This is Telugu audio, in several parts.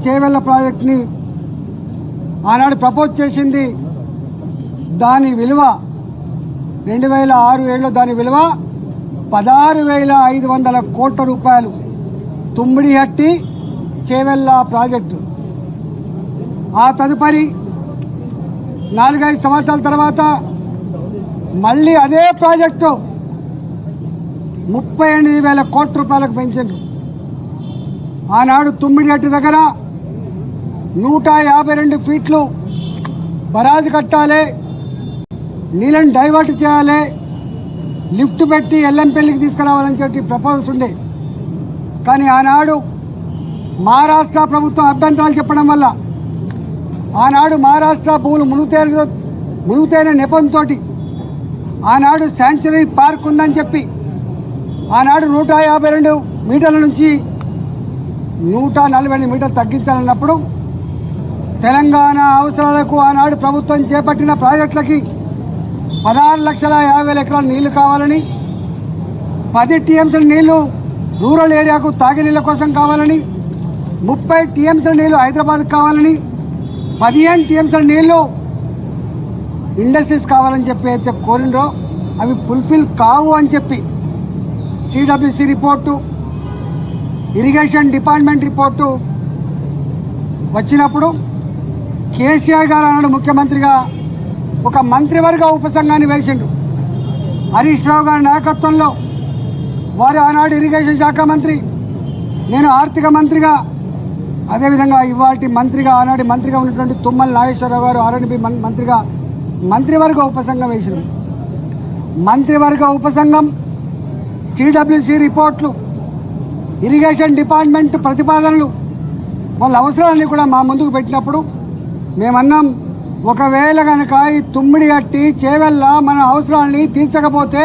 చేవెళ్ల ప్రాజెక్ట్ని ఆనాడు ప్రపోజ్ చేసింది. దాని విలువ 2006-7లో దాని విలువ 16,500 కోట్ల రూపాయలు. తుమ్మిడిహట్టి చేవెళ్ల ప్రాజెక్టు. ఆ తదుపరి 4-5 సంవత్సరాల తర్వాత మళ్ళీ అదే ప్రాజెక్టు 38,000 కోట్ల రూపాయలకు పెంచారు. ఆనాడు తుమ్మిడిహట్టి దగ్గర 152 ఫీట్లు బరాజు కట్టాలి, నీళ్ళని డైవర్ట్ చేయాలి, లిఫ్ట్ పెట్టి ఎల్లంపల్లికి తీసుకురావాలని చెప్పి ప్రపోజల్స్ ఉండే. కానీ ఆనాడు మహారాష్ట్ర ప్రభుత్వం అభ్యంతరాలు చెప్పడం వల్ల ఆనాడు మహారాష్ట్ర భూములు మునుగుతైన నెపంతో ఆనాడు శాంక్చురీ పార్క్ ఉందని చెప్పి ఆనాడు 152 మీటర్ల నుంచి 140 మీటర్లు తగ్గించాలన్నప్పుడు తెలంగాణ అవసరాలకు ఆనాడు ప్రభుత్వం చేపట్టిన ప్రాజెక్టులకి 16,50,000 ఎకరాల నీళ్లు కావాలని, 10 టీఎంసీల నీళ్లు రూరల్ ఏరియాకు తాగునీళ్ళ కోసం కావాలని, 30 టీఎంసీల నీళ్లు హైదరాబాద్కు కావాలని, 15 టీఎంసీల నీళ్లు ఇండస్ట్రీస్ కావాలని చెప్పి అయితే కోరిండ్రో అవి ఫుల్ఫిల్ కావు అని చెప్పి CWC report, irrigation department report వచ్చినప్పుడు కేసీఆర్ గారు ఆనాడు ముఖ్యమంత్రిగా ఒక మంత్రివర్గ ఉపసంఘాన్ని వేసిండు. హరీష్ రావు గారి నాయకత్వంలో వారు ఆనాడు ఇరిగేషన్ శాఖ మంత్రి, నేను ఆర్థిక మంత్రిగా, అదేవిధంగా ఇవాటి మంత్రిగా ఆనాటి మంత్రిగా ఉన్నటువంటి తుమ్మల నాగేశ్వరరావు గారు ఆర్ఎండ్బి మంత్రిగా మంత్రివర్గ ఉపసంఘం వేసిండు. మంత్రివర్గ ఉపసంఘం సిడబ్ల్యూసి రిపోర్ట్లు, ఇరిగేషన్ డిపార్ట్మెంట్ ప్రతిపాదనలు, వాళ్ళ అవసరాలన్నీ కూడా మా ముందుకు పెట్టినప్పుడు మేమన్నాం, ఒకవేళ కనుక ఈ తుమ్మిడిహట్టి చేవెళ్ళ మన అవసరాలని తీర్చకపోతే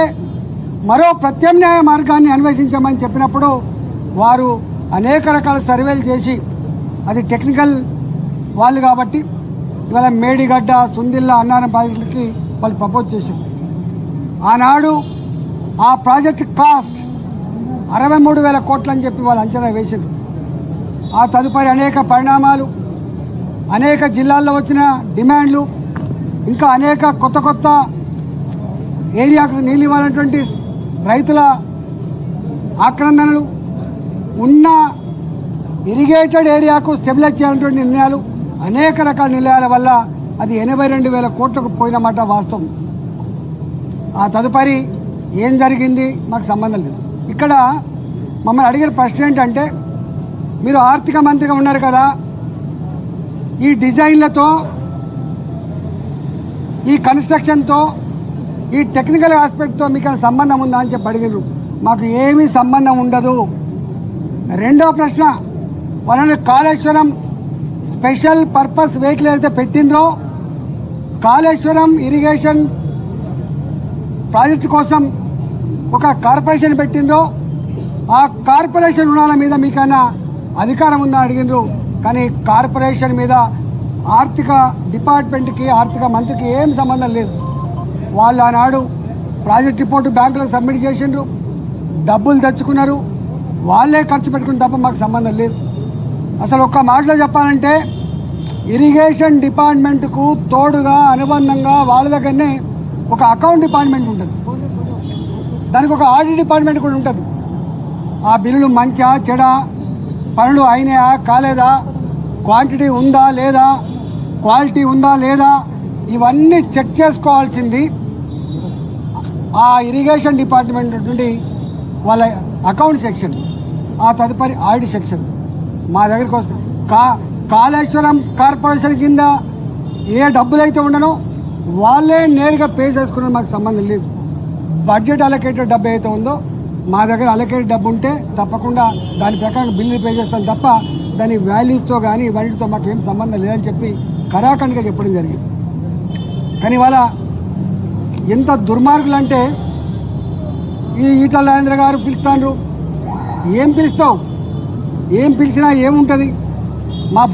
మరో ప్రత్యామ్నాయ మార్గాన్ని అన్వేషించమని చెప్పినప్పుడు వారు అనేక రకాల సర్వేలు చేసి, అది టెక్నికల్ వాళ్ళు కాబట్టి ఇవాళ మేడిగడ్డ, సుందిల్ల, అన్నారం ప్రాజెక్టులకి వాళ్ళు ప్రపోజ్ చేశారు. ఆనాడు ఆ ప్రాజెక్ట్ కాస్ట్ 63,000 కోట్లు అని చెప్పి వాళ్ళు అంచనా వేశారు. ఆ తదుపరి అనేక పరిణామాలు, అనేక జిల్లాల్లో వచ్చిన డిమాండ్లు, ఇంకా అనేక కొత్త ఏరియాకు నీళ్ళు ఇవ్వాలన్నటువంటి రైతుల ఆక్రందనలు, ఉన్న ఇరిగేటెడ్ ఏరియాకు స్టెబిలైజ్ చేయాలన్నటువంటి నిర్ణయాలు, అనేక రకాల నిర్ణయాల వల్ల అది 82,000 కోట్లకు పోయినమాట వాస్తవం. ఆ తదుపరి ఏం జరిగింది మాకు సంబంధం లేదు. ఇక్కడ మమ్మల్ని అడిగిన ప్రశ్న ఏంటంటే, మీరు ఆర్థిక మంత్రిగా ఉన్నారు కదా, ఈ డిజైన్లతో, ఈ కన్స్ట్రక్షన్తో, ఈ టెక్నికల్ ఆస్పెక్ట్తో మీకు సంబంధం ఉందా అని చెప్పి అడిగారు. మాకు ఏమీ సంబంధం ఉండదు. రెండో ప్రశ్న, వాళ్ళని కాళేశ్వరం స్పెషల్ పర్పస్ వెహికల్ అయితే పెట్టిండ్రో, కాళేశ్వరం ఇరిగేషన్ ప్రాజెక్టు కోసం ఒక కార్పొరేషన్ పెట్టిండ్రో, ఆ కార్పొరేషన్ రుణాల మీద మీకైనా అధికారం ఉందా అడిగినారు. కానీ కార్పొరేషన్ మీద ఆర్థిక డిపార్ట్మెంట్కి, ఆర్థిక మంత్రికి ఏం సంబంధం లేదు. వాళ్ళు ఆనాడు ప్రాజెక్ట్ రిపోర్టు బ్యాంకులకు సబ్మిట్ చేసిండ్రు, డబ్బులు తెచ్చుకున్నారు, వాళ్ళే ఖర్చు పెట్టుకుని తప్ప మాకు సంబంధం లేదు. అసలు ఒక్క మాటలో చెప్పాలంటే ఇరిగేషన్ డిపార్ట్మెంట్కు తోడుగా అనుబంధంగా వాళ్ళ దగ్గరనే ఒక అకౌంట్ డిపార్ట్మెంట్ ఉంటుంది, దానికి ఒక ఆడిట్ డిపార్ట్మెంట్ కూడా ఉంటుంది. ఆ బిల్లులు మంచా చెడా, పనులు అయినాయా కాలేదా, క్వాంటిటీ ఉందా లేదా, క్వాలిటీ ఉందా లేదా, ఇవన్నీ చెక్ చేసుకోవాల్సింది ఆ ఇరిగేషన్ డిపార్ట్మెంట్ నుండి వాళ్ళ అకౌంట్ సెక్షన్, ఆ తదుపరి ఆడిట్ సెక్షన్ మా దగ్గరికి వస్తుంది. కాళేశ్వరం కార్పొరేషన్ కింద ఏ డబ్బులైతే ఉండనో వాళ్ళే నేరుగా పే చేసుకున్న మాకు సంబంధం లేదు. బడ్జెట్ అలొకేటెడ్ డబ్బు అయితే ఉందో మా దగ్గర అలొకేటెడ్ డబ్బు ఉంటే తప్పకుండా దాని ప్రకారం బిల్లు పే చేస్తాం తప్ప దాని వాల్యూస్తో కానీ వాటితో మాకు ఏం సంబంధం లేదని చెప్పి ఖరాఖండిగా చెప్పడం జరిగింది. కానీ వాళ్ళ ఎంత దుర్మార్గులు అంటే, ఈ ఈటల రాజేంద్ర గారు పిలుస్తాను, ఏం పిలుస్తావు, ఏం పిలిచినా ఏముంటుంది, మా